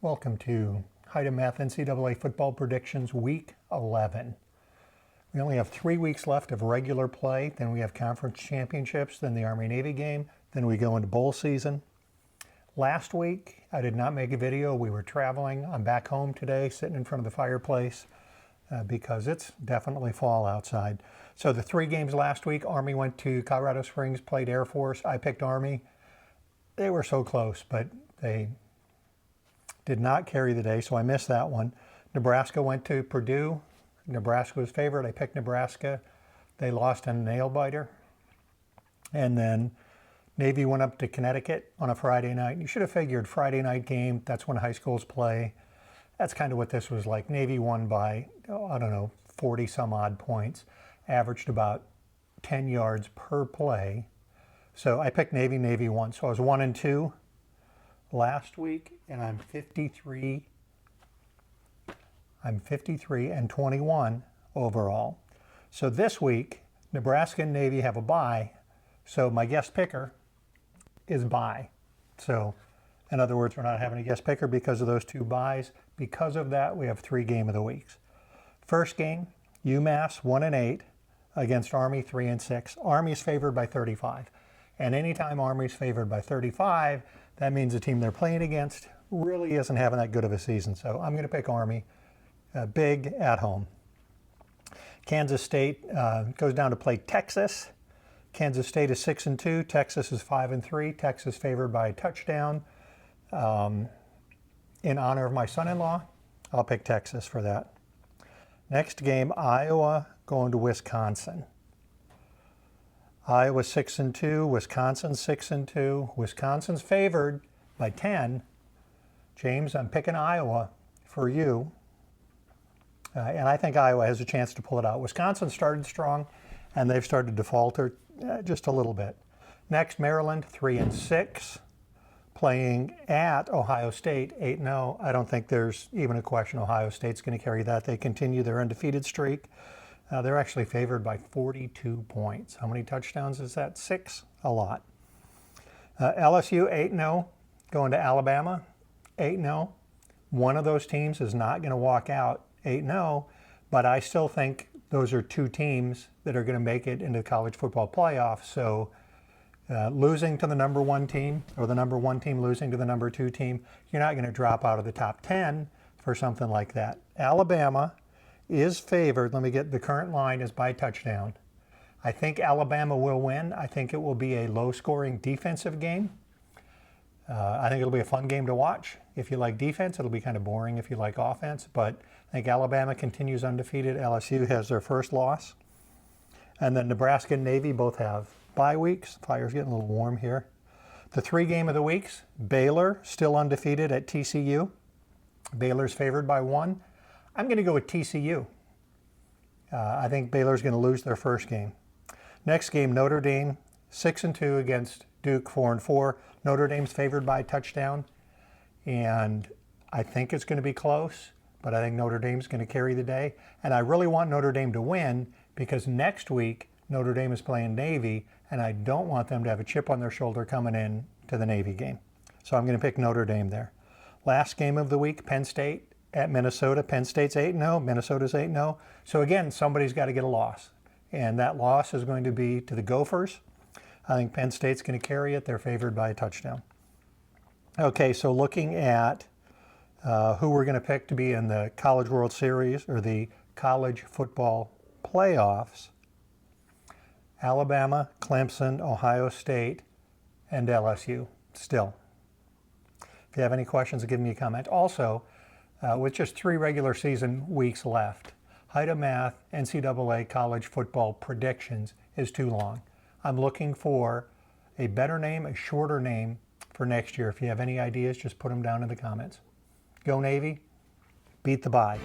Welcome to Heidamath NCAA Football Predictions Week 11. We only have 3 weeks left of regular play, then we have conference championships, then the Army-Navy game, then we go into bowl season. Last week, I did not make a video. We were traveling. I'm back home today, sitting in front of the fireplace because it's definitely fall outside. So the 3 games last week, Army went to Colorado Springs, played Air Force. I picked Army. They were so close, but they did not carry the day, so I missed that one. Nebraska went to Purdue. Nebraska was favored. I picked Nebraska. They lost a nail biter. And then Navy went up to Connecticut on a Friday night. You should have figured Friday night game, that's when high schools play. That's kind of what this was like. Navy won by, I don't know, 40 some odd points, averaged about 10 yards per play. So I picked Navy, Navy won. So I was 1-2 last week, and I'm 53 and 21 overall. So this week, Nebraska and Navy have a bye, so my guest picker is bye. So in other words, we're not having a guest picker because of those 2 byes. Because of that, we have 3 game of the weeks. First game, UMass 1-8 against Army 3-6. Army's favored by 35. And anytime Army's favored by 35, that means the team they're playing against really isn't having that good of a season. So I'm going to pick Army big at home. Kansas State goes down to play Texas. Kansas State is 6-2. Texas is 5-3. Texas favored by a touchdown. In honor of my son-in-law, I'll pick Texas for that. Next game, Iowa going to Wisconsin. Iowa 6-2, Wisconsin 6-2. Wisconsin's favored by 10. James, I'm picking Iowa for you. And I think Iowa has a chance to pull it out. Wisconsin started strong, and they've started to falter just a little bit. Next, Maryland 3-6, playing at Ohio State 8-0. I don't think there's even a question Ohio State's going to carry that. They continue their undefeated streak. They're actually favored by 42 points. How many touchdowns is that? 6? A lot. LSU 8-0, going to Alabama 8-0. One of those teams is not going to walk out 8-0, but I still think those are 2 teams that are going to make it into the college football playoff. So losing to the number 1 team, or the number 1 team losing to the number 2 team, you're not going to drop out of the top 10 for something like that. Alabama is favored. Let me get the current line is by touchdown. I think Alabama will win. I think it will be a low-scoring defensive game. I think it'll be a fun game to watch. If you like defense, it'll be kind of boring if you like offense, but I think Alabama continues undefeated. LSU has their first loss. And then Nebraska and Navy both have bye weeks. Fire's getting a little warm here. The 3 game of the weeks, Baylor still undefeated at TCU. Baylor's favored by 1. I'm going to go with TCU. I think Baylor's going to lose their first game. Next game, Notre Dame 6-2 against Duke 4-4. Notre Dame's favored by a touchdown, and I think it's going to be close, but I think Notre Dame's going to carry the day. And I really want Notre Dame to win because next week Notre Dame is playing Navy, and I don't want them to have a chip on their shoulder coming in to the Navy game. So I'm going to pick Notre Dame there. Last game of the week, Penn State at Minnesota. Penn State's 8-0, Minnesota's 8-0. So again, somebody's got to get a loss. And that loss is going to be to the Gophers. I think Penn State's going to carry it. They're favored by a touchdown. Okay, so looking at who we're going to pick to be in the College World Series or the college football playoffs, Alabama, Clemson, Ohio State, and LSU still. If you have any questions, give me a comment. Also, with just 3 regular season weeks left, Heidamath NCAA college football predictions is too long. I'm looking for a better name, a shorter name for next year. If you have any ideas, just put them down in the comments. Go Navy, beat the bye.